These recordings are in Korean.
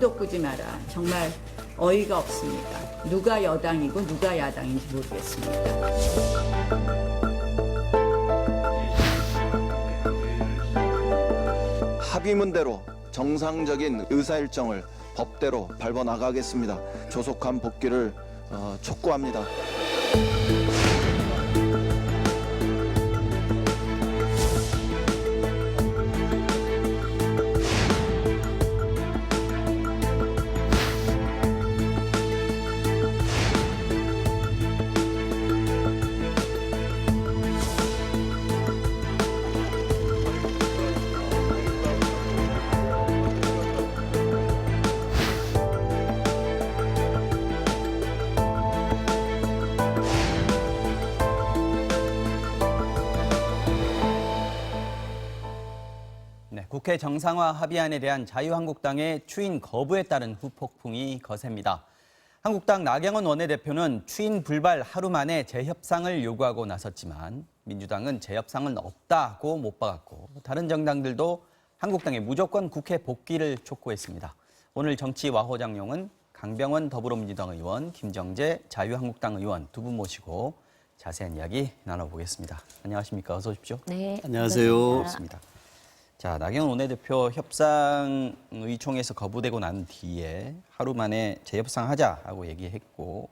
꿈도 꾸지 마라. 정말 어이가 없습니다. 누가 여당이고 누가 야당인지 모르겠습니다. 합의문대로 정상적인 의사일정을 법대로 밟아나가겠습니다. 조속한 복귀를 촉구합니다. 네, 국회 정상화 합의안에 대한 자유한국당의 추인 거부에 따른 후폭풍이 거셉니다. 한국당 나경원 원내대표는 추인 불발 하루 만에 재협상을 요구하고 나섰지만 민주당은 재협상은 없다고 못 박았고 다른 정당들도 한국당의 무조건 국회 복귀를 촉구했습니다. 오늘 정치 와호장용은 강병원 더불어민주당 의원, 김정재 자유한국당 의원 두 분 모시고 자세한 이야기 나눠보겠습니다. 안녕하십니까? 어서 오십시오. 네, 안녕하세요. 반갑습니다. 자, 나경원 원내대표 협상 의총에서 거부되고 난 뒤에 하루 만에 재협상하자고 얘기했고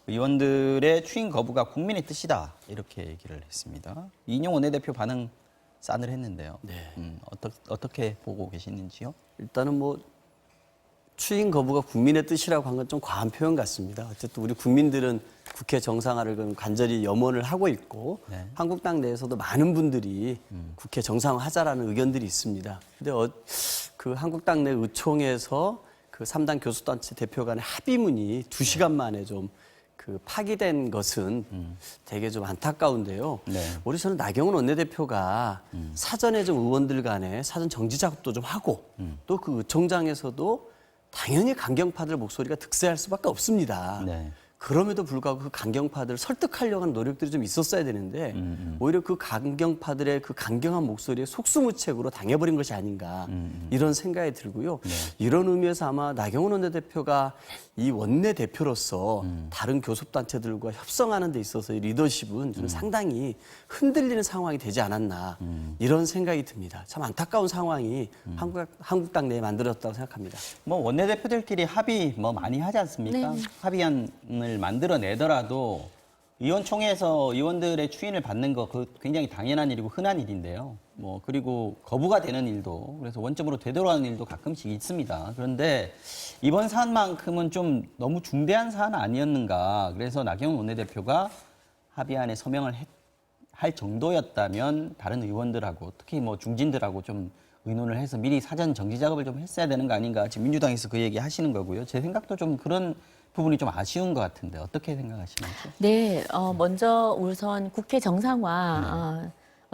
의원들의 추인 거부가 국민의 뜻이다 이렇게 얘기를 했습니다. 이인영 원내대표 반응 싸늘했는데요. 네. 어떻게 보고 계시는지요? 일단은 뭐 추인 거부가 국민의 뜻이라고 한 건 좀 과한 표현 같습니다. 어쨌든 우리 국민들은 국회 정상화를 간절히 염원을 하고 있고 네. 한국당 내에서도 많은 분들이 국회 정상화하자라는 의견들이 있습니다. 근데 그 한국당 내 의총에서 그 3당 교수단체 대표 간의 합의문이 2시간 만에 좀 그 파기된 것은 되게 좀 안타까운데요. 네. 우리 저는 나경원 원내대표가 사전에 좀 의원들 간에 사전 정지 작업도 좀 하고 또 그 의총장에서도 당연히 강경파들 목소리가 득세할 수밖에 없습니다. 네. 그럼에도 불구하고 그 강경파들을 설득하려고 하는 노력들이 좀 있었어야 되는데 오히려 그 강경파들의 그 강경한 목소리에 속수무책으로 당해버린 것이 아닌가 이런 생각이 들고요. 네. 이런 의미에서 아마 나경원 원내대표가 이 원내대표로서 다른 교섭단체들과 협상하는 데 있어서 리더십은 좀 상당히 흔들리는 상황이 되지 않았나 이런 생각이 듭니다. 참 안타까운 상황이 한국당 내에 만들어졌다고 생각합니다. 뭐 원내대표들끼리 합의 뭐 많이 하지 않습니까? 네. 합의안을 만들어내더라도 의원총회에서 의원들의 추인을 받는 거 그 굉장히 당연한 일이고 흔한 일인데요. 뭐 그리고 거부가 되는 일도 그래서 원점으로 되돌아가는 일도 가끔씩 있습니다. 그런데 이번 사안만큼은 좀 너무 중대한 사안 아니었는가. 그래서 나경원 원내대표가 합의안에 서명을 할 정도였다면 다른 의원들하고 특히 뭐 중진들하고 좀 의논을 해서 미리 사전 정지 작업을 좀 했어야 되는 거 아닌가. 지금 민주당에서 그 얘기 하시는 거고요. 제 생각도 좀 그런 부분이 좀 아쉬운 것 같은데 어떻게 생각하시나요? 네, 먼저 우선 국회 정상화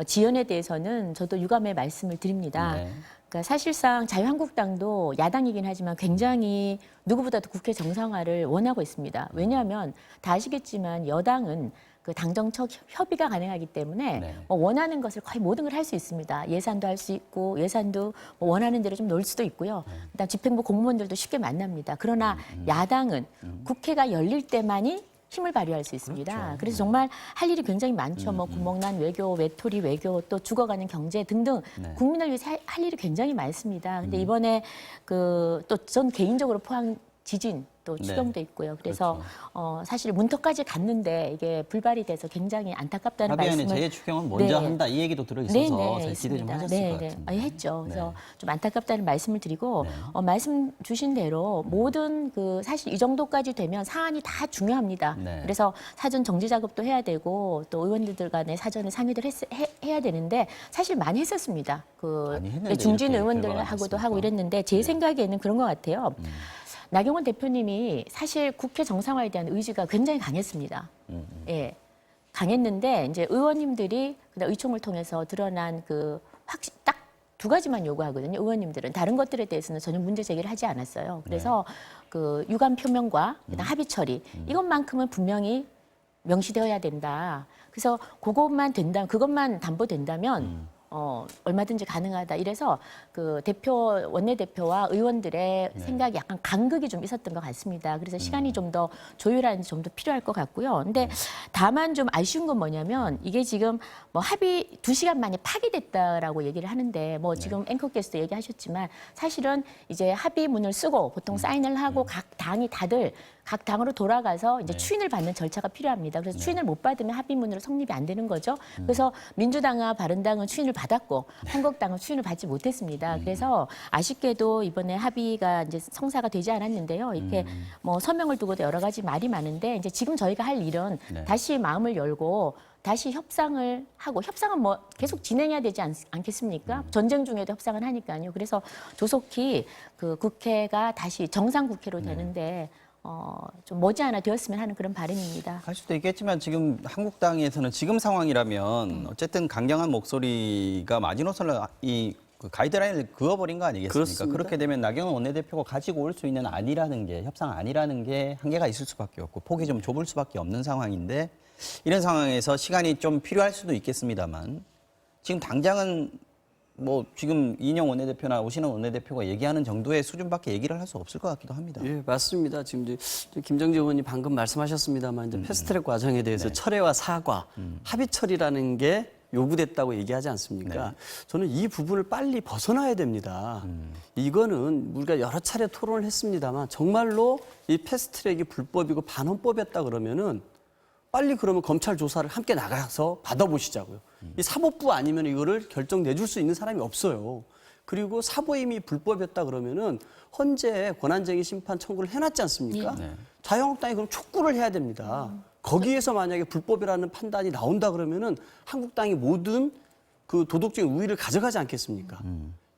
지연에 대해서는 저도 유감의 말씀을 드립니다. 네. 그러니까 사실상 자유한국당도 야당이긴 하지만 굉장히 누구보다도 국회 정상화를 원하고 있습니다. 왜냐하면 다 아시겠지만 여당은 그 당정청 협의가 가능하기 때문에 네. 뭐 원하는 것을 거의 모든 걸 할 수 있습니다. 예산도 할 수 있고 예산도 뭐 원하는 대로 좀 넣을 수도 있고요. 그다음 집행부 공무원들도 쉽게 만납니다. 그러나 야당은 국회가 열릴 때만이 힘을 발휘할 수 있습니다. 그렇죠. 그래서 정말 할 일이 굉장히 많죠. 뭐 구멍난 외교, 외톨이 외교, 또 죽어가는 경제 등등 네. 국민을 위해서 할 일이 굉장히 많습니다. 근데 이번에 그 또 전 개인적으로 포항 지진 또 네. 추경도 있고요. 그래서 그렇죠. 사실 문턱까지 갔는데 이게 불발이 돼서 굉장히 안타깝다는 합의안의 말씀을 재추경은 먼저 네. 한다 이 얘기도 들어있어서 기대 좀 있습니다. 하셨을 것 같은데. 했죠. 그래서 네. 좀 안타깝다는 말씀을 드리고 네. 말씀 주신 대로 모든 그 사실 이 정도까지 되면 사안이 다 중요합니다. 네. 그래서 사전 정지 작업도 해야 되고 또 의원들 간에 사전에 상의를 해야 되는데 사실 많이 했었습니다. 많이 했는데 중진 이렇게 의원들하고도 결과가 하고 났습니까? 이랬는데 제 네. 생각에는 그런 것 같아요. 나경원 대표님이 사실 국회 정상화에 대한 의지가 굉장히 강했습니다. 예, 강했는데 이제 의원님들이 그다음 의총을 통해서 드러난 그 딱 두 가지만 요구하거든요. 의원님들은 다른 것들에 대해서는 전혀 문제 제기를 하지 않았어요. 그래서 그 유감 표명과 그다음 합의 처리 이것만큼은 분명히 명시되어야 된다. 그래서 그것만 된다, 그것만 담보된다면 얼마든지 가능하다. 이래서 그 원내대표와 의원들의 생각이 약간 간극이 좀 있었던 것 같습니다. 그래서 시간이 좀 더 조율하는 좀 더 필요할 것 같고요. 근데 다만 좀 아쉬운 건 뭐냐면 이게 지금 뭐 합의 2시간 만에 파기됐다라고 얘기를 하는데 뭐 지금 앵커께서도 얘기하셨지만 사실은 이제 합의문을 쓰고 보통 사인을 하고 각 당이 다들 각 당으로 돌아가서 이제 추인을 받는 절차가 필요합니다. 그래서 추인을 못 받으면 합의문으로 성립이 안 되는 거죠. 그래서 민주당과 바른당은 추인을 받았고 한국당은 추인을 받지 못했습니다. 그래서 아쉽게도 이번에 합의가 이제 성사가 되지 않았는데요. 이렇게 뭐 서명을 두고도 여러 가지 말이 많은데 이제 지금 저희가 할 일은 다시 마음을 열고 다시 협상을 하고 협상은 뭐 계속 진행해야 되지 않겠습니까? 전쟁 중에도 협상을 하니까요. 그래서 조속히 그 국회가 다시 정상 국회로 되는데 좀 머지않아 되었으면 하는 그런 바람입니다. 할 수도 있겠지만 지금 한국당에서는 지금 상황이라면 어쨌든 강경한 목소리가 마지노선을 그 가이드라인을 그어버린 거 아니겠습니까? 그렇습니다. 그렇게 되면 나경원 원내대표가 가지고 올 수 있는 안이라는 게 협상 안이라는 게 한계가 있을 수밖에 없고 폭이 좀 좁을 수밖에 없는 상황인데 이런 상황에서 시간이 좀 필요할 수도 있겠습니다만 지금 당장은 뭐 지금 이인영 원내대표나 오신환 원내대표가 얘기하는 정도의 수준밖에 얘기를 할 수 없을 것 같기도 합니다. 예, 맞습니다. 지금 이제 김정재 의원님 방금 말씀하셨습니다만 이제 패스트트랙 과정에 대해서 철회와 사과, 합의 처리라는 게 요구됐다고 얘기하지 않습니까? 저는 이 부분을 빨리 벗어나야 됩니다. 이거는 우리가 여러 차례 토론을 했습니다만 정말로 이 패스트트랙이 불법이고 반헌법이었다 그러면은 빨리 그러면 검찰 조사를 함께 나가서 받아보시자고요. 이 사법부 아니면 이거를 결정 내줄 수 있는 사람이 없어요. 그리고 사보임이 불법이었다 그러면은 헌재 권한쟁의 심판 청구를 해놨지 않습니까? 자유한국당이 그럼 촉구를 해야 됩니다. 거기에서 만약에 불법이라는 판단이 나온다 그러면은 한국당이 모든 그 도덕적인 우위를 가져가지 않겠습니까?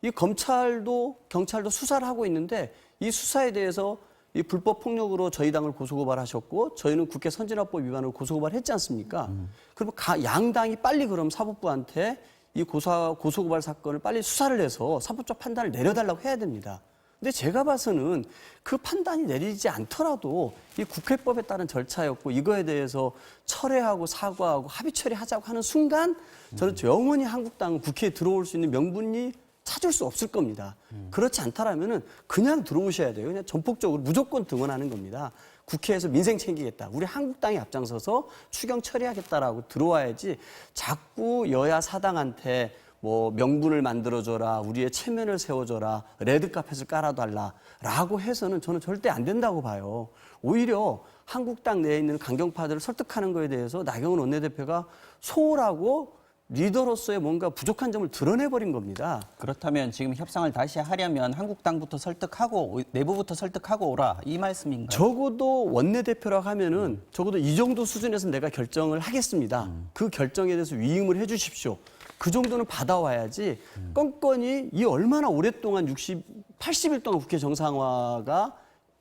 이 검찰도 경찰도 수사를 하고 있는데 이 수사에 대해서 이 불법 폭력으로 저희 당을 고소고발하셨고 저희는 국회 선진화법 위반으로 고소고발했지 않습니까? 그럼 양당이 빨리 그럼 사법부한테 이 고소고발 사건을 빨리 수사를 해서 사법적 판단을 내려달라고 해야 됩니다. 근데 제가 봐서는 그 판단이 내리지 않더라도 이 국회법에 따른 절차였고 이거에 대해서 철회하고 사과하고 합의 처리하자고 하는 순간 저는 영원히 한국당은 국회에 들어올 수 있는 명분이 찾을 수 없을 겁니다. 그렇지 않다라면은 그냥 들어오셔야 돼요. 그냥 전폭적으로 무조건 등원하는 겁니다. 국회에서 민생 챙기겠다. 우리 한국당이 앞장서서 추경 처리하겠다라고 들어와야지 자꾸 여야 사당한테 뭐 명분을 만들어줘라, 우리의 체면을 세워줘라, 레드카펫을 깔아달라라고 해서는 저는 절대 안 된다고 봐요. 오히려 한국당 내에 있는 강경파들을 설득하는 거에 대해서 나경원 원내대표가 소홀하고 리더로서의 뭔가 부족한 점을 드러내버린 겁니다. 그렇다면 지금 협상을 다시 하려면 한국당부터 설득하고 내부부터 설득하고 오라 이 말씀인가요? 적어도 원내대표라고 하면은 적어도 이 정도 수준에서 내가 결정을 하겠습니다. 그 결정에 대해서 위임을 해 주십시오. 그 정도는 받아와야지 껌껌이 이 얼마나 오랫동안 80일 동안 국회 정상화가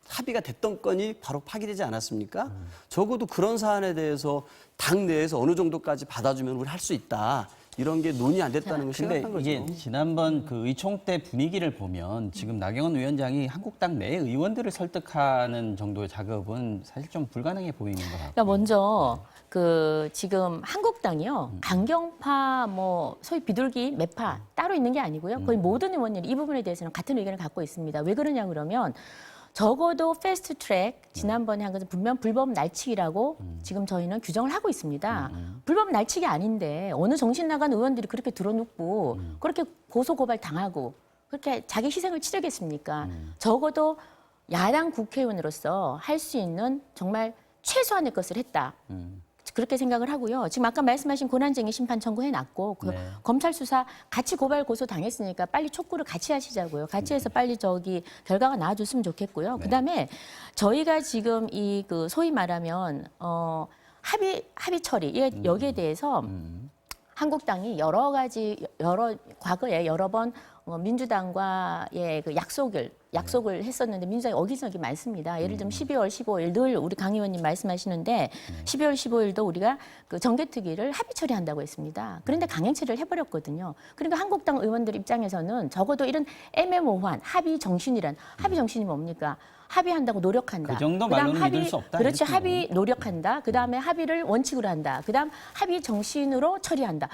합의가 됐던 건이 바로 파기되지 않았습니까? 적어도 그런 사안에 대해서 당 내에서 어느 정도까지 받아주면 우리 할 수 있다. 이런 게 논의 안 됐다는 걸 근데 생각한 거죠. 이게 지난번 그 의총 때 분위기를 보면 지금 나경원 위원장이 한국당 내 의원들을 설득하는 정도의 작업은 사실 좀 불가능해 보이는 것 같고. 그러니까 먼저 그 지금 한국당이요 강경파 뭐 소위 비둘기 매파 따로 있는 게 아니고요 거의 모든 의원들이 이 부분에 대해서는 같은 의견을 갖고 있습니다. 왜 그러냐 그러면 적어도 패스트트랙 지난번에 한 것은 분명 불법 날치기라고 지금 저희는 규정을 하고 있습니다. 불법 날치기 아닌데 어느 정신 나간 의원들이 그렇게 들어눕고 그렇게 고소고발 당하고 그렇게 자기 희생을 치르겠습니까? 적어도 야당 국회의원으로서 할 수 있는 정말 최소한의 것을 했다. 그렇게 생각을 하고요. 지금 아까 말씀하신 권한쟁의 심판 청구해놨고 그 검찰 수사 같이 고발 고소 당했으니까 빨리 촉구를 같이 하시자고요. 같이 해서 빨리 저기 결과가 나와줬으면 좋겠고요. 그다음에 저희가 지금 이 그 소위 말하면 합의 처리 여기에 대해서 한국당이 과거에 여러 번 민주당과의 그 약속을 했었는데 민주당이 어기적이 많습니다. 예를 들면 12월 15일 늘 우리 강 의원님 말씀하시는데 12월 15일도 우리가 그 정개특위를 합의 처리한다고 했습니다. 그런데 강행처리를 해버렸거든요. 그러니까 한국당 의원들 입장에서는 적어도 이런 애매모호한 합의 정신이 뭡니까? 합의한다고 노력한다. 그 정도 말로는 믿을 수 없다. 그렇죠. 이렇게. 합의 노력한다. 그다음에 합의를 원칙으로 한다. 그다음 합의 정신으로 처리한다.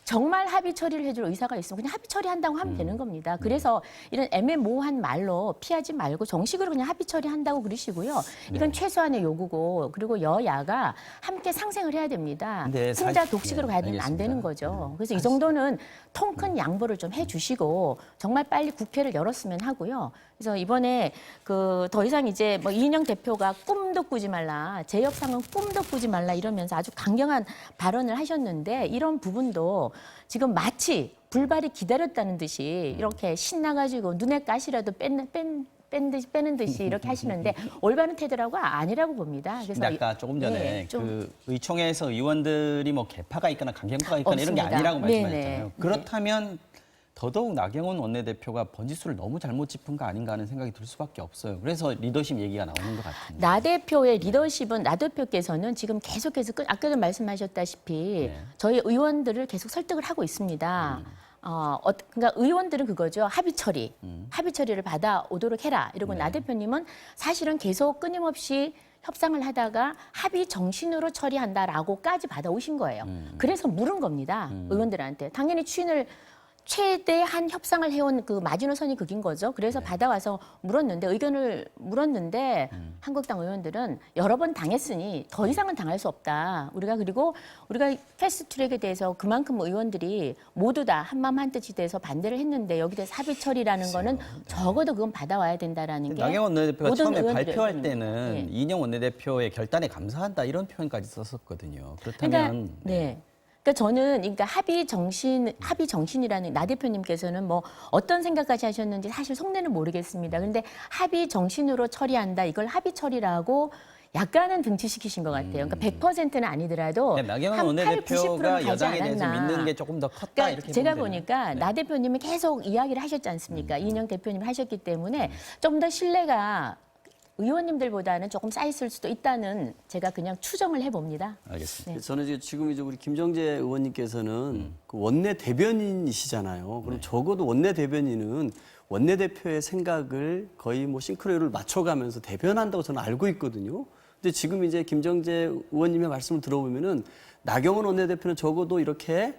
정말 합의 처리를 해줄 의사가 있으면 그냥 합의 처리한다고 하면 되는 겁니다. 그래서 이런 애매모호한 말로 피하지 말고 정식으로 그냥 합의 처리한다고 그러시고요. 이건 최소한의 요구고 그리고 여야가 함께 상생을 해야 됩니다. 근데 승자 사실- 독식으로 네, 가야 되면 안 알겠습니다. 되는 거죠. 그래서 이 정도는 통 큰 양보를 좀 해주시고 정말 빨리 국회를 열었으면 하고요. 그래서 이번에 그 더 이상 이제 뭐 이인영 대표가 꿈도 꾸지 말라, 제 협상은 꿈도 꾸지 말라 이러면서 아주 강경한 발언을 하셨는데 이런 부분도 지금 마치 불발이 기다렸다는 듯이 이렇게 신나가지고 눈에 가시라도 빼는 듯이 이렇게 하시는데 올바른 태도라고 아니라고 봅니다. 그래서 근데 아까 조금 전에 네, 좀 그 의총에서 의원들이 뭐 개파가 있거나 강경파가 있거나 이런 게 없습니다. 아니라고 네네. 말씀하셨잖아요. 그렇다면 더더욱 나경원 원내대표가 번지수를 너무 잘못 짚은 거 아닌가 하는 생각이 들 수밖에 없어요. 그래서 리더십 얘기가 나오는 것 같은데. 나 대표의 리더십은 나 대표께서는 지금 계속해서 아까도 말씀하셨다시피 네. 저희 의원들을 계속 설득을 하고 있습니다. 그러니까 의원들은 그거죠. 합의 처리를 받아오도록 해라. 이러고 나 대표님은 사실은 계속 끊임없이 협상을 하다가 합의 정신으로 처리한다라고까지 받아오신 거예요. 그래서 물은 겁니다. 의원들한테. 당연히 최대한 협상을 해온 그 마지노선이 그긴 거죠. 그래서 받아와서 의견을 물었는데 한국당 의원들은 여러 번 당했으니 더 이상은 당할 수 없다. 그리고 우리가 패스트트랙에 대해서 그만큼 의원들이 모두 다 한마음 한뜻이 돼서 반대를 했는데 여기 대해서 합의 처리라는 거는 적어도 그건 받아와야 된다라는 게 나경원 원내대표가 모든 처음에 의원들의 발표할 의견입니다. 때는 네. 이인영 원내대표의 결단에 감사한다 이런 표현까지 썼었거든요. 그렇다면 그러니까, 네. 그러니까 저는 합의 정신이라는 나 대표님께서는 뭐 어떤 생각까지 하셨는지 사실 속내는 모르겠습니다. 그런데 합의 정신으로 처리한다. 이걸 합의 처리라고 약간은 등치시키신 것 같아요. 그러니까 100%는 아니더라도 나경원 한 8, 원내대표가 90%는 가지 여당에 대해서 않았나. 믿는 게 조금 더 컸다 그러니까 이렇게 제가 보면 되나요? 보니까 네. 나 대표님이 계속 이야기를 하셨지 않습니까? 이인영 대표님 하셨기 때문에 좀 더 신뢰가 의원님들보다는 조금 쌓였을 수도 있다는 제가 그냥 추정을 해봅니다. 알겠습니다. 저는 지금 이제 우리 김정재 의원님께서는 그 원내 대변인이시잖아요. 그럼 적어도 원내 대변인은 원내대표의 생각을 거의 뭐 싱크로율을 맞춰가면서 대변한다고 저는 알고 있거든요. 근데 지금 이제 김정재 의원님의 말씀을 들어보면은 나경원 원내대표는 적어도 이렇게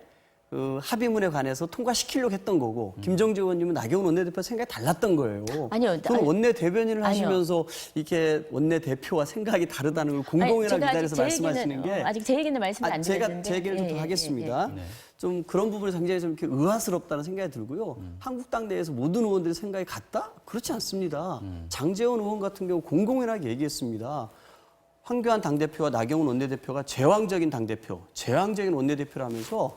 그 합의문에 관해서 통과시키려고 했던 거고 김정재 의원님은 나경원 원내대표 생각이 달랐던 거예요. 아니요. 그럼 원내 대변인을 아니요. 하시면서 이렇게 원내 대표와 생각이 다르다는 걸 공공연하게 제가 기다려서 말씀하시는 게 아직 제 얘기는 말씀을 안 제가 드렸는데 제 얘기를 좀 더 하겠습니다. 좀 그런 부분이 굉장히 좀 이렇게 의아스럽다는 생각이 들고요. 한국당 내에서 모든 의원들의 생각이 같다? 그렇지 않습니다. 장제원 의원 같은 경우 공공연하게 얘기했습니다. 황교안 당대표와 나경원 원내대표가 제왕적인 당대표, 제왕적인 원내대표라면서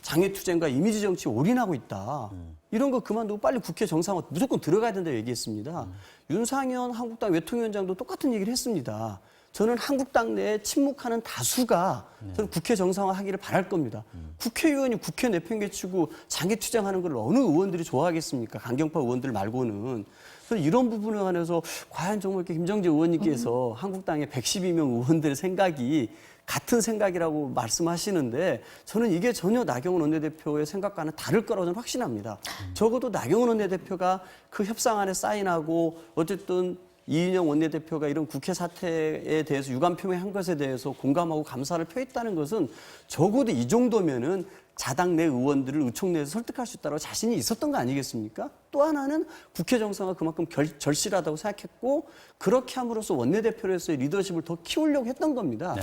장애투쟁과 이미지 정치에 올인하고 있다. 이런 거 그만두고 빨리 국회 정상화 무조건 들어가야 된다고 얘기했습니다. 윤상현 한국당 외통위원장도 똑같은 얘기를 했습니다. 저는 한국당 내에 침묵하는 다수가 저는 국회 정상화하기를 바랄 겁니다. 국회의원이 국회 내팽개치고 장애투쟁하는 걸 어느 의원들이 좋아하겠습니까? 강경파 의원들 말고는. 그래서 이런 부분에 관해서 과연 정말 이렇게 김정재 의원님께서 한국당의 112명 의원들의 생각이 같은 생각이라고 말씀하시는데 저는 이게 전혀 나경원 원내대표의 생각과는 다를 거라고 저는 확신합니다. 적어도 나경원 원내대표가 그 협상안에 사인하고 어쨌든 이인영 원내대표가 이런 국회 사태에 대해서 유감 표명한 것에 대해서 공감하고 감사를 표했다는 것은 적어도 이 정도면은 자당 내 의원들을 의총 내에서 설득할 수 있다고 자신이 있었던 거 아니겠습니까? 또 하나는 국회 정상화 그만큼 절실하다고 생각했고 그렇게 함으로써 원내대표로서의 리더십을 더 키우려고 했던 겁니다.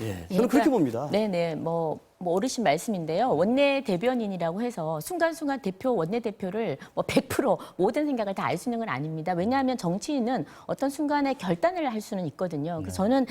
예, 저는 그렇게 봅니다. 네네, 뭐 어르신 말씀인데요. 원내 대변인이라고 해서 순간순간 원내대표를 뭐 100% 모든 생각을 다 알 수 있는 건 아닙니다. 왜냐하면 정치인은 어떤 순간에 결단을 할 수는 있거든요. 그래서 저는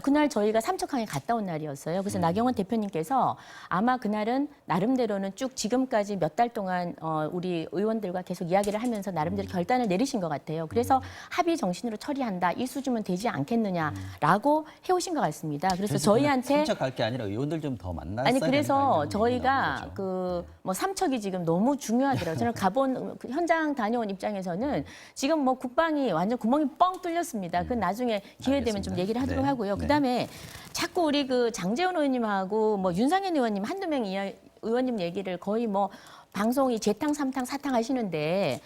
그날 저희가 삼척항에 갔다 온 날이었어요. 그래서 나경원 대표님께서 아마 그날은 나름대로는 쭉 지금까지 몇 달 동안 우리 의원들과 계속 이야기를 하면서 나름대로 결단을 내리신 것 같아요. 그래서 합의 정신으로 처리한다. 이 수준은 되지 않겠느냐라고 해오신 것 같습니다. 그래서 저희한테 참석할 게 아니라 의원들 좀 더 만났어야 아니 그래서 된다, 저희가 이런 뭐 삼척이 지금 너무 중요하더라고요. 저는 가본 그 현장 다녀온 입장에서는 지금 뭐 국방이 완전 구멍이 뻥 뚫렸습니다. 그 나중에 기회 되면 좀 알겠습니다. 얘기를 하도록 네. 하고요. 네. 그다음에 자꾸 우리 그 장제원 의원님하고 뭐 윤상현 의원님 한두 명 의원님 얘기를 거의 뭐 방송이 재탕, 삼탕, 사탕 하시는데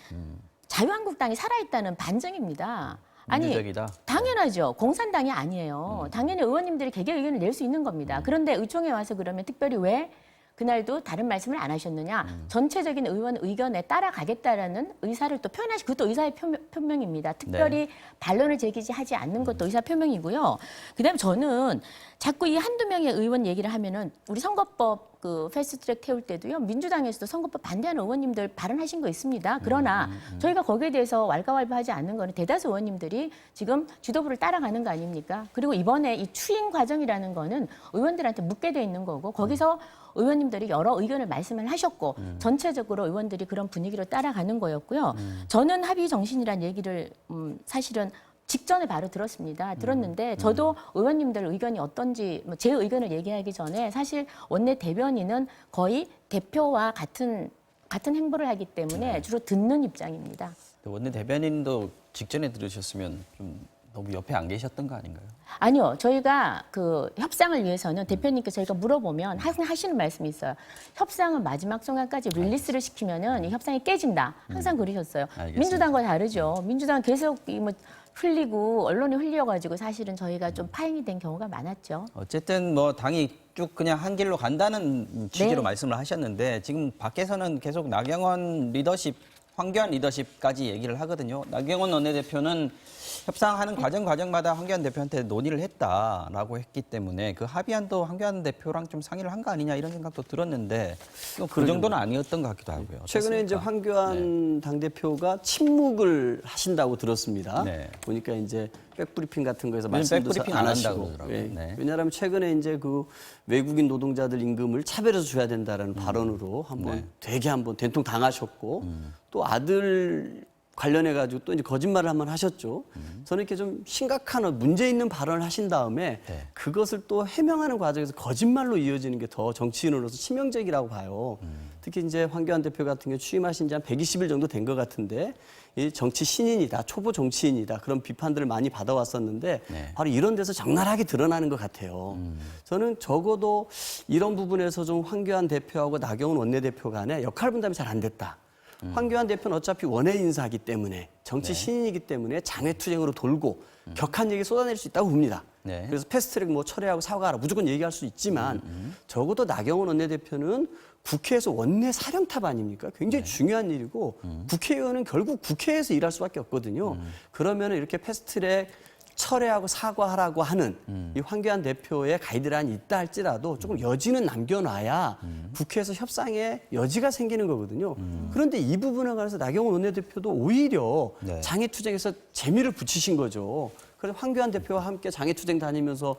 자유한국당이 살아있다는 반증입니다. 아니, 민주적이다. 당연하죠. 공산당이 아니에요. 당연히 의원님들이 개개 의견을 낼 수 있는 겁니다. 그런데 의총에 와서 그러면 특별히 왜 그날도 다른 말씀을 안 하셨느냐. 전체적인 의원 의견에 따라가겠다라는 의사를 또 표현하시, 그것도 의사의 표명입니다. 특별히 반론을 제기하지 않는 것도 의사 표명이고요. 그다음에 저는 자꾸 이 한두 명의 의원 얘기를 하면은 우리 선거법 그 패스트트랙 태울 때도요. 민주당에서도 선거법 반대하는 의원님들 발언하신 거 있습니다. 그러나 저희가 거기에 대해서 왈가왈부하지 않는 거는 대다수 의원님들이 지금 지도부를 따라가는 거 아닙니까? 그리고 이번에 이 추인 과정이라는 거는 의원들한테 묻게 돼 있는 거고 거기서 의원님들이 여러 의견을 말씀을 하셨고 전체적으로 의원들이 그런 분위기로 따라가는 거였고요. 저는 합의 정신이란 얘기를 사실은 직전에 바로 들었습니다. 들었는데 저도 의원님들 의견이 어떤지 제 의견을 얘기하기 전에 사실 원내 대변인은 거의 대표와 같은 행보를 하기 때문에 주로 듣는 입장입니다. 원내 대변인도 직전에 들으셨으면 좀 너무 옆에 안 계셨던 거 아닌가요? 아니요. 저희가 그 협상을 위해서는 대표님께 저희가 물어보면 항상 하시는 말씀이 있어요. 협상은 마지막 순간까지 릴리스를 시키면은 이 협상이 깨진다. 항상 그러셨어요. 알겠습니다. 민주당과 다르죠. 민주당은 계속 뭐 흘리고 언론이 흘려가지고 사실은 저희가 좀 파행이 된 경우가 많았죠. 어쨌든 뭐 당이 쭉 그냥 한 길로 간다는 취지로 네. 말씀을 하셨는데 지금 밖에서는 계속 나경원 리더십, 황교안 리더십까지 얘기를 하거든요. 나경원 원내대표는 협상하는 과정마다 황교안 대표한테 논의를 했다라고 했기 때문에 그 합의안도 황교안 대표랑 좀 상의를 한 거 아니냐 이런 생각도 들었는데 그 정도는 아니었던 것 같기도 하고요. 최근에 이제 어떻습니까? 황교안 당대표가 침묵을 하신다고 들었습니다. 네. 보니까 이제 백브리핑 같은 거에서 요즘 말씀도 백브리핑 안 안 한다고 하시고. 그러더라고요. 예. 네. 왜냐하면 최근에 이제 그 외국인 노동자들 임금을 차별해서 줘야 된다라는 발언으로 한번 네. 되게 한번 된통 당하셨고 또 아들 관련해 가지고 또 이제 거짓말을 한번 하셨죠. 저는 이렇게 좀 심각한 문제 있는 발언을 하신 다음에 네. 그것을 또 해명하는 과정에서 거짓말로 이어지는 게 더 정치인으로서 치명적이라고 봐요. 특히 이제 황교안 대표 같은 경우 취임하신 지 한 120일 정도 된 것 같은데 이 정치 신인이다, 초보 정치인이다 그런 비판들을 많이 받아왔었는데 네. 바로 이런 데서 적나라하게 드러나는 것 같아요. 저는 적어도 이런 부분에서 좀 황교안 대표하고 나경원 원내대표 간에 역할 분담이 잘 안 됐다. 황교안 대표는 어차피 원외 인사이기 때문에 정치 신인이기 때문에 장외투쟁으로 돌고 격한 얘기 쏟아낼 수 있다고 봅니다. 네. 그래서 패스트트랙 뭐 철회하고 사과하라 무조건 얘기할 수 있지만 적어도 나경원 원내대표는 국회에서 원내 사령탑 아닙니까? 굉장히 중요한 일이고 국회의원은 결국 국회에서 일할 수밖에 없거든요. 그러면 이렇게 패스트트랙 철회하고 사과하라고 하는 이 황교안 대표의 가이드라인이 있다 할지라도 조금 여지는 남겨놔야 국회에서 협상에 여지가 생기는 거거든요. 그런데 이 부분에 관해서 나경원 원내대표도 오히려 네. 장애투쟁에서 재미를 붙이신 거죠. 그래서 황교안 대표와 함께 장애투쟁 다니면서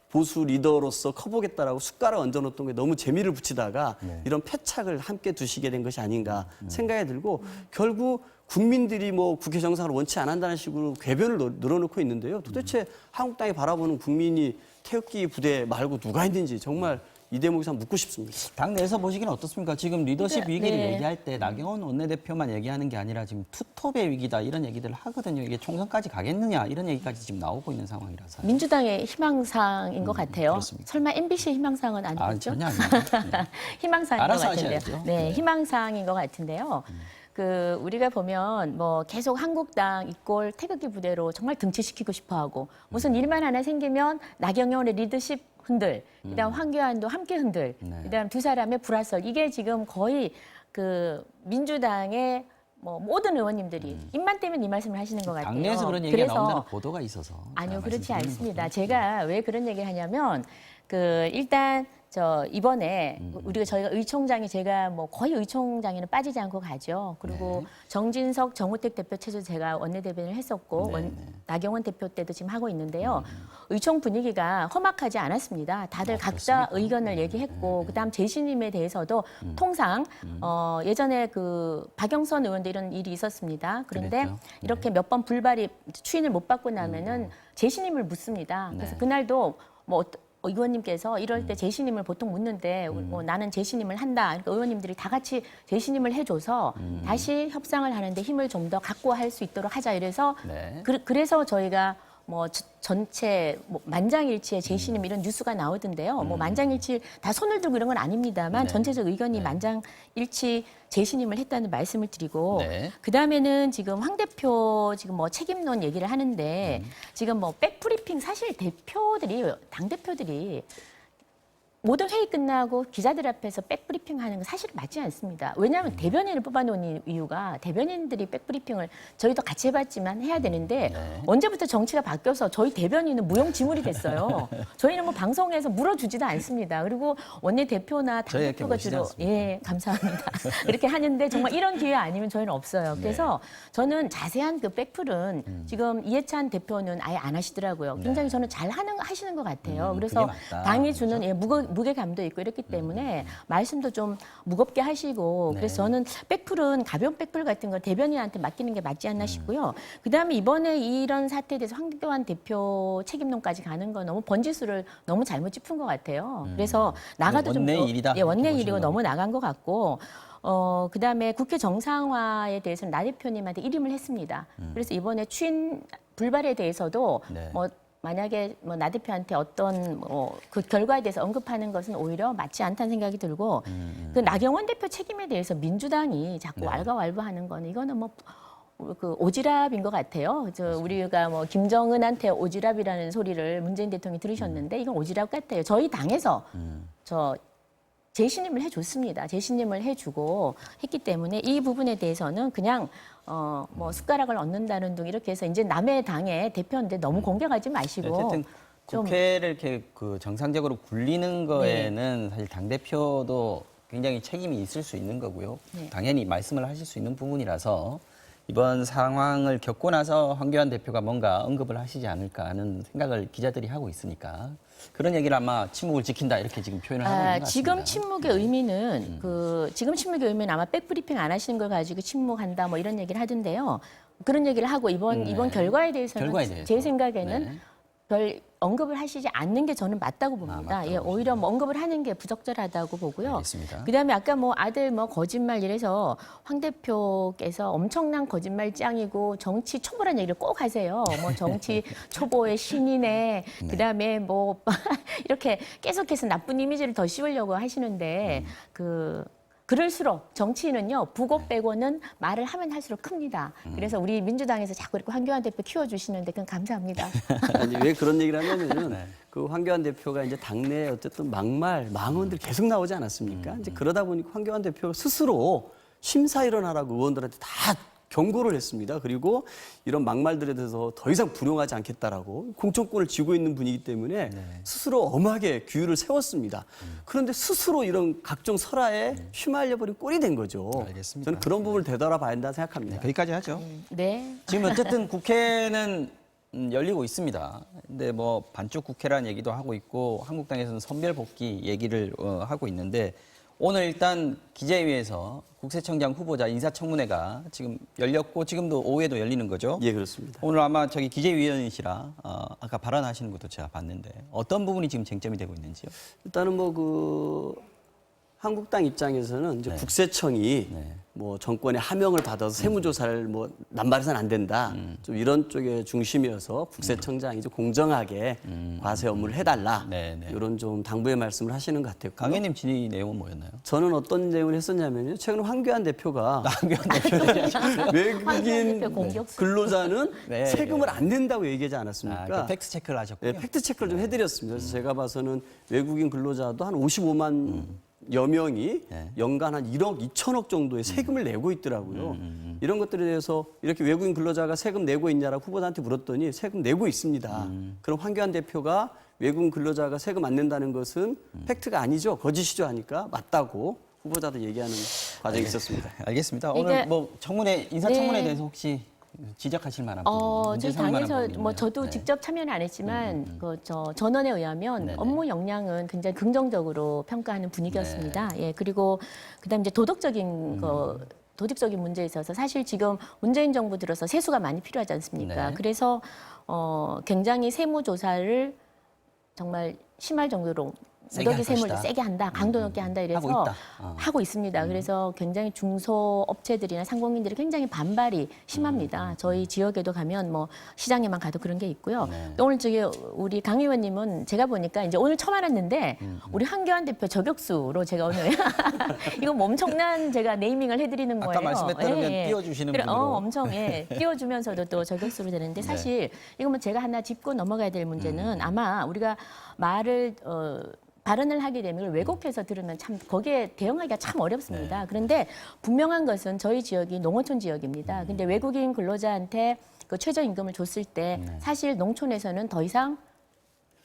보수 리더로서 커보겠다라고 숟가락 얹어놓던 게 너무 재미를 붙이다가 이런 패착을 함께 두시게 된 것이 아닌가 생각이 들고 결국 국민들이 뭐 국회 정상을 원치 않는다는 식으로 궤변을 늘어놓고 있는데요. 도대체 한국당이 바라보는 국민이 태극기 부대 말고 누가 있는지 정말 이 대목에서 묻고 싶습니다. 당내에서 보시기는 어떻습니까? 지금 리더십 네. 위기를 네. 얘기할 때 나경원 원내대표만 얘기하는 게 아니라 지금 투톱의 위기다 이런 얘기들을 하거든요. 이게 총선까지 가겠느냐 이런 얘기까지 지금 나오고 있는 상황이라서. 민주당의 희망사항인 것 같아요. 그렇습니다. 설마 MBC의 희망사항은 아, 아니겠죠? 전혀 아니에요. 희망사항인 알아서 것 같은데요. 하셔야죠. 네, 네. 희망사항인 것 같은데요. 그 우리가 보면 뭐 계속 한국당 이꼴 태극기 부대로 정말 등치시키고 싶어하고 무슨 일만 하나 생기면 나경원의 리더십 흔들, 그다음 황교안도 함께 흔들, 네. 그다음 두 사람의 불화설 이게 지금 거의 그 민주당의 뭐 모든 의원님들이 입만 떼면 이 말씀을 하시는 것 같아요. 당내에서 그런 얘기가 나온다는 보도가 있어서. 아니요, 제가 그렇지 말씀드리는 않습니다. 거고요. 제가 왜 그런 얘기를 하냐면 그 일단 저 이번에 저희가 의총장이 제가 뭐 거의 의총장에는 빠지지 않고 가죠. 그리고 정진석, 정우택 대표 체제 제가 원내대변인을 했었고 나경원 대표 때도 지금 하고 있는데요. 의총 분위기가 험악하지 않았습니다. 다들 각자 의견을 얘기했고 그다음 재신임에 대해서도 통상 예전에 그 박영선 의원도 이런 일이 있었습니다. 그런데 그랬죠. 이렇게 몇 번 불발이 추인을 못 받고 나면은 재신임을 묻습니다. 그래서 네. 그날도 뭐 의원님께서 이럴 때 재신임을 보통 묻는데 뭐 나는 재신임을 한다. 그러니까 의원님들이 다 같이 재신임을 해줘서 다시 협상을 하는데 힘을 좀 더 갖고 할 수 있도록 하자. 이래서 네. 그래서 저희가 뭐 전체 뭐 만장일치의 재신임 이런 뉴스가 나오던데요. 뭐 만장일치 다 손을 들고 이런 건 아닙니다만 네. 전체적 의견이 만장일치 재신임을 했다는 말씀을 드리고 네. 그다음에는 지금 황 대표 지금 뭐 책임론 얘기를 하는데 지금 뭐 백브리핑 사실 대표들이 당 대표들이 모든 회의 끝나고 기자들 앞에서 백브리핑 하는 건 사실 맞지 않습니다. 왜냐하면 대변인을 뽑아놓은 이유가 대변인들이 백브리핑을 저희도 같이 해봤지만 해야 되는데 네. 언제부터 정치가 바뀌어서 저희 대변인은 무용지물이 됐어요. 저희는 뭐 방송에서 물어주지도 않습니다. 그리고 원내대표나 저희 이렇게 당대표가 모시지 주로 않습니다. 예 감사합니다. 이렇게 하는데 정말 이런 기회 아니면 저희는 없어요. 그래서 저는 자세한 그 백플은 지금 이해찬 대표는 아예 안 하시더라고요. 굉장히 저는 잘 하시는 것 같아요. 그래서 그게 맞다. 당이 주는 예, 무게감도 있고 이렇기 때문에 말씀도 좀 무겁게 하시고 그래서 저는 백플은 가벼운 백플 같은 거 대변인한테 맡기는 게 맞지 않나 싶고요. 그다음에 이번에 이런 사태에 대해서 황교안 대표 책임론까지 가는 건 너무 번지수를 너무 잘못 짚은 것 같아요. 그래서 나가도 좀 원내 더- 일이다, 예, 원내 이렇게 일이고 보시는 너무 나간 것 같고 그다음에 국회 정상화에 대해서는 나 대표님한테 일임을 했습니다. 그래서 이번에 추인 불발에 대해서도 네. 뭐 만약에 뭐 나 대표한테 어떤 그 결과에 대해서 언급하는 것은 오히려 맞지 않다는 생각이 들고 그 나경원 대표 책임에 대해서 민주당이 자꾸 왈가왈부하는 거는 이거는 뭐 그 오지랖인 것 같아요. 우리가 뭐 김정은한테 오지랖이라는 소리를 문재인 대통령이 들으셨는데 이건 오지랖 같아요. 저희 당에서 재신임을 해줬습니다. 재신임을 해주고 했기 때문에 이 부분에 대해서는 그냥 뭐 숟가락을 얹는다는 등 이렇게 해서 이제 남의 당의 대표인데 너무 공격하지 마시고 어쨌든 좀 국회를 이렇게 그 정상적으로 굴리는 거에는 사실 당 대표도 굉장히 책임이 있을 수 있는 거고요. 네. 당연히 말씀을 하실 수 있는 부분이라서 이번 상황을 겪고 나서 황교안 대표가 뭔가 언급을 하시지 않을까 하는 생각을 기자들이 하고 있으니까 그런 얘기를 아마 침묵을 지킨다 이렇게 지금 표현을 하고 있는 것 같습니다. 지금 침묵의 의미는 지금 침묵의 의미는 아마 백브리핑 안 하시는 걸 가지고 침묵한다 뭐 이런 얘기를 하던데요. 그런 얘기를 하고 이번 결과에 대해서는 결과에 대해서. 제 생각에는 네. 별 언급을 하시지 않는 게 저는 맞다고 봅니다. 맞다고 예, 오히려 뭐 언급을 하는 게 부적절하다고 보고요. 알겠습니다. 그다음에 아까 뭐 아들 뭐 거짓말 이래서 황 대표께서 엄청난 거짓말장이고 정치 초보라는 얘기를 꼭 하세요. 뭐 정치 초보의 신이네. 그다음에 뭐 이렇게 계속해서 나쁜 이미지를 더 씌우려고 하시는데 그럴수록 정치인은요 부고 빼고는 말을 하면 할수록 큽니다. 그래서 우리 민주당에서 자꾸 이렇게 황교안 대표 키워주시는데 그건 감사합니다. 아니, 왜 그런 얘기를 하냐면은 그 황교안 대표가 이제 당내에 어쨌든 망언들이 계속 나오지 않았습니까? 이제 그러다 보니까 황교안 대표 스스로 심사 일어나라고 의원들한테 다 경고를 했습니다. 그리고 이런 막말들에 대해서 더 이상 불용하지 않겠다라고 공천권을 쥐고 있는 분이기 때문에 스스로 엄하게 규율을 세웠습니다. 그런데 스스로 이런 각종 설화에 휘말려버린 꼴이 된 거죠. 알겠습니다. 저는 그런 부분을 되돌아봐야 한다 생각합니다. 거기까지 하죠. 네. 지금 어쨌든 국회는 열리고 있습니다. 근데 뭐 반쪽 국회라는 얘기도 하고 있고 한국당에서는 선별 복귀 얘기를 하고 있는데 오늘 일단 기재위에서 국세청장 후보자 인사청문회가 지금 열렸고 지금도 오후에도 열리는 거죠. 예, 그렇습니다. 오늘 아마 저기 기재위원이시라 아까 발언하시는 것도 제가 봤는데 어떤 부분이 지금 쟁점이 되고 있는지요? 일단은 뭐 그 한국당 입장에서는 이제 네. 국세청이 네. 뭐 정권의 하명을 받아서 세무조사를 뭐 남발해서는 안 된다. 좀 이런 쪽의 중심이어서 국세청장이 좀 공정하게 과세 업무를 해달라. 네, 네. 이런 좀 당부의 말씀을 하시는 것 같아요. 강현님 질의 내용은 뭐였나요? 저는 어떤 내용을 했었냐면요. 최근 황교안 대표가 황교안 대표 황교안 외국인 대표 공격수. 근로자는 네, 세금을 네. 안 낸다고 얘기하지 않았습니까? 그 팩트 체크를 하셨군요. 네, 팩트 체크를 좀 해드렸습니다. 그래서 제가 봐서는 외국인 근로자도 한 55만 여 명이 네. 연간 한 1억 2천억 정도의 세금을 내고 있더라고요. 이런 것들에 대해서 이렇게 외국인 근로자가 세금 내고 있냐라고 후보자한테 물었더니 세금 내고 있습니다. 그럼 황교안 대표가 외국인 근로자가 세금 안 낸다는 것은 팩트가 아니죠. 거짓이죠 하니까 맞다고 후보자도 얘기하는 과정이 있었습니다. 알겠습니다. 이게- 오늘 뭐 청문회 인사청문회에 네. 대해서 혹시 지적하실 만한 부분, 문제 저희 삼을 만한 당에서 부분이 뭐 있나요? 저도 네. 직접 참여는 안 했지만 저 전원에 의하면 네네. 업무 역량은 굉장히 긍정적으로 평가하는 분위기였습니다. 예, 그리고 그다음 이제 도덕적인 도덕적인 문제에 있어서 사실 지금 문재인 정부 들어서 세수가 많이 필요하지 않습니까? 네. 그래서 굉장히 세무 조사를 정말 심할 정도로 세게 무더기 할 세무를 것이다. 세게 한다, 강도 높게 한다 이래서 하고 있다. 하고 있습니다. 그래서 굉장히 중소업체들이나 상공인들이 굉장히 반발이 심합니다. 저희 지역에도 가면 뭐 시장에만 가도 그런 게 있고요. 네. 오늘 저기 우리 강 의원님은 제가 보니까 이제 오늘 처음 알았는데 우리 황교안 대표 저격수로 제가 오늘 이거 뭐 엄청난 제가 네이밍을 해드리는 거예요. 아까 말씀했다면 띄워주시는 그래, 분으로. 엄청 띄워주면서도 또 저격수로 되는데 사실 이거 뭐 제가 하나 짚고 넘어가야 될 문제는 아마 우리가 말을 발언을 하게 되면 이걸 왜곡해서 들으면 참 거기에 대응하기가 참 네. 어렵습니다. 그런데 분명한 것은 저희 지역이 농어촌 지역입니다. 근데 외국인 근로자한테 그 최저임금을 줬을 때 사실 농촌에서는 더 이상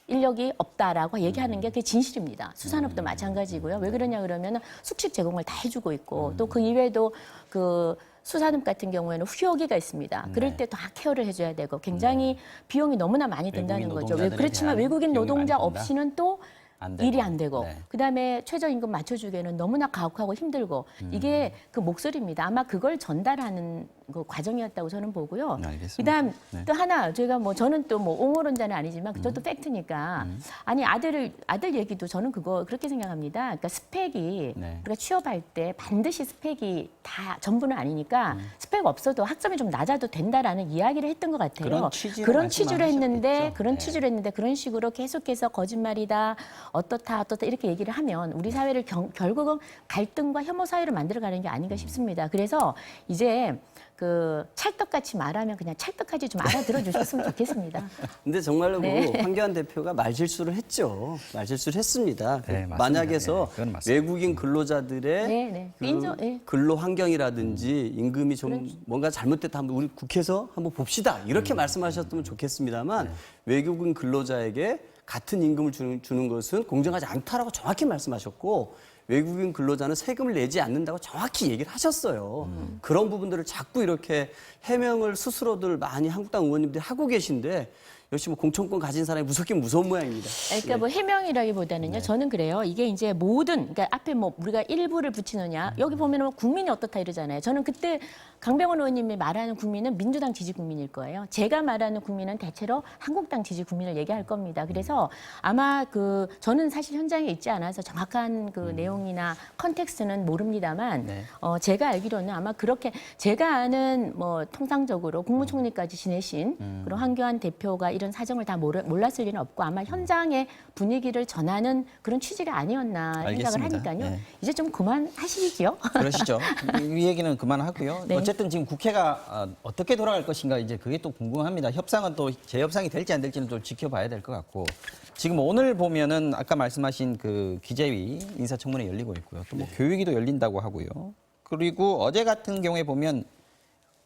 인력이 없다라고 얘기하는 게 그게 진실입니다. 수산업도 마찬가지고요. 왜 그러냐 그러면 숙식 제공을 다 해주고 있고 또 그 이외에도 그 수산업 같은 경우에는 휴업기가 있습니다. 그럴 때 다 케어를 해줘야 되고 굉장히 비용이 너무나 많이 든다는 외국인 거죠. 노동자들에 그렇지만 대한 외국인 비용이 노동자 많이 든다? 없이는 또 안 되고. 일이 안 되고 네. 그다음에 최저임금 맞춰주기에는 너무나 가혹하고 힘들고 이게 그 목소리입니다. 아마 그걸 전달하는 그 과정이었다고 저는 보고요. 알겠습니다. 그다음 네. 또 하나 저희가 뭐 저는 또 뭐 옹호론자는 아니지만 그것도 팩트니까 아니 아들 얘기도 저는 그거 그렇게 생각합니다. 그러니까 스펙이 네. 우리가 취업할 때 반드시 스펙이 다 전부는 아니니까 스펙 없어도 학점이 좀 낮아도 된다라는 이야기를 했던 것 같아요. 그런 취지로 그런 취지로 했는데 말씀하셨겠죠. 그런 네. 취지로 했는데 그런 식으로 계속해서 거짓말이다 어떻다 이렇게 얘기를 하면 우리 사회를 결국은 갈등과 혐오 사회로 만들어가는 게 아닌가 싶습니다. 그래서 이제 그 찰떡같이 말하면 그냥 찰떡같이 좀 알아들어 주셨으면 좋겠습니다. 근데 정말로 네. 그 황교안 대표가 말실수를 했죠. 말실수를 했습니다. 네, 맞습니다. 만약에서 네, 그건 맞습니다. 외국인 근로자들의 네, 네. 그 인정, 네. 근로 환경이라든지 임금이 좀 뭔가 잘못됐다 하면 우리 국회에서 한번 봅시다. 이렇게 말씀하셨으면 좋겠습니다만 외국인 근로자에게 같은 임금을 주는 것은 공정하지 않다라고 정확히 말씀하셨고 외국인 근로자는 세금을 내지 않는다고 정확히 얘기를 하셨어요. 그런 부분들을 자꾸 이렇게 해명을 스스로들 많이 한국당 의원님들이 하고 계신데 역시 뭐 공천권 가진 사람이 무섭긴 무서운 모양입니다. 그러니까 뭐 해명이라기보다는요. 저는 그래요. 이게 이제 모든 그러니까 앞에 뭐 우리가 일부를 붙이느냐 여기 보면은 국민이 어떻다 이러잖아요. 저는 그때 강병원 의원님이 말하는 국민은 민주당 지지 국민일 거예요. 제가 말하는 국민은 대체로 한국당 지지 국민을 얘기할 겁니다. 그래서 아마 그 저는 사실 현장에 있지 않아서 정확한 그 내용이나 컨텍스트는 모릅니다만 네. 제가 알기로는 아마 그렇게 제가 아는 뭐 통상적으로 국무총리까지 지내신 그런 황교안 대표가 이런 사정을 다 몰랐을 리는 없고 아마 현장의 분위기를 전하는 그런 취지가 아니었나 생각을 알겠습니다. 하니까요. 네. 이제 좀 그만하시죠. 그러시죠. 이 얘기는 그만하고요. 네. 어쨌든 지금 국회가 어떻게 돌아갈 것인가 이제 그게 또 궁금합니다. 협상은 또 재협상이 될지 안 될지는 또 지켜봐야 될 것 같고 지금 오늘 보면은 아까 말씀하신 그 기재위 인사청문회 열리고 있고요. 또 뭐 교육위도 열린다고 하고요. 그리고 어제 같은 경우에 보면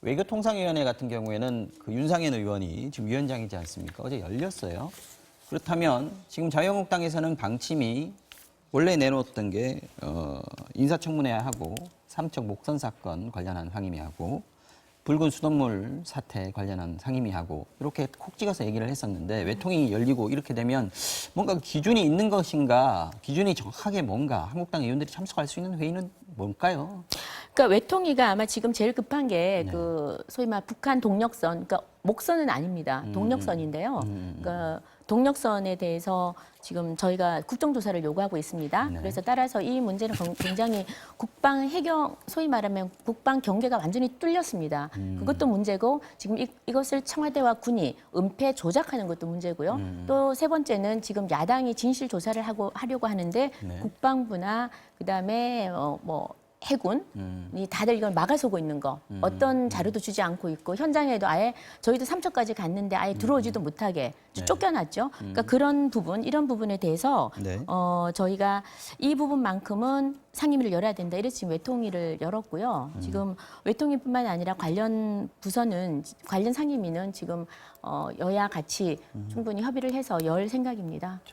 외교통상위원회 같은 경우에는 그 윤상현 의원이 지금 위원장이지 않습니까? 어제 열렸어요. 그렇다면 지금 자유한국당에서는 방침이 원래 내놓았던 게 인사청문회하고 삼척 목선 사건 관련한 상임위하고 붉은 수돗물 사태 관련한 상임위하고 이렇게 콕 찍어서 얘기를 했었는데 외통이 열리고 이렇게 되면 뭔가 기준이 있는 것인가 기준이 정확하게 뭔가 한국당 의원들이 참석할 수 있는 회의는 뭘까요? 그러니까 외통위가 아마 지금 제일 급한 게 네. 그 소위 말 북한 동력선, 그러니까 목선은 아닙니다. 동력선인데요. 그러니까 동력선에 대해서 지금 저희가 국정조사를 요구하고 있습니다. 네. 그래서 따라서 이 문제는 굉장히 국방 해경, 소위 말하면 국방 경계가 완전히 뚫렸습니다. 그것도 문제고 지금 이것을 청와대와 군이 은폐 조작하는 것도 문제고요. 또 세 번째는 지금 야당이 진실 조사를 하려고 하는데 네. 국방부나 그다음에 뭐 해군이 다들 이걸 막아서고 있는 거 어떤 자료도 주지 않고 있고 현장에도 아예 저희도 삼척까지 갔는데 아예 들어오지도 못하게 네. 쫓겨났죠. 그러니까 그런 부분 이런 부분에 대해서 네. 저희가 이 부분만큼은 상임위를 열어야 된다. 이래서 지금 외통위를 열었고요. 지금 외통위뿐만 아니라 관련 부서는 관련 상임위는 지금 여야 같이 충분히 협의를 해서 열 생각입니다.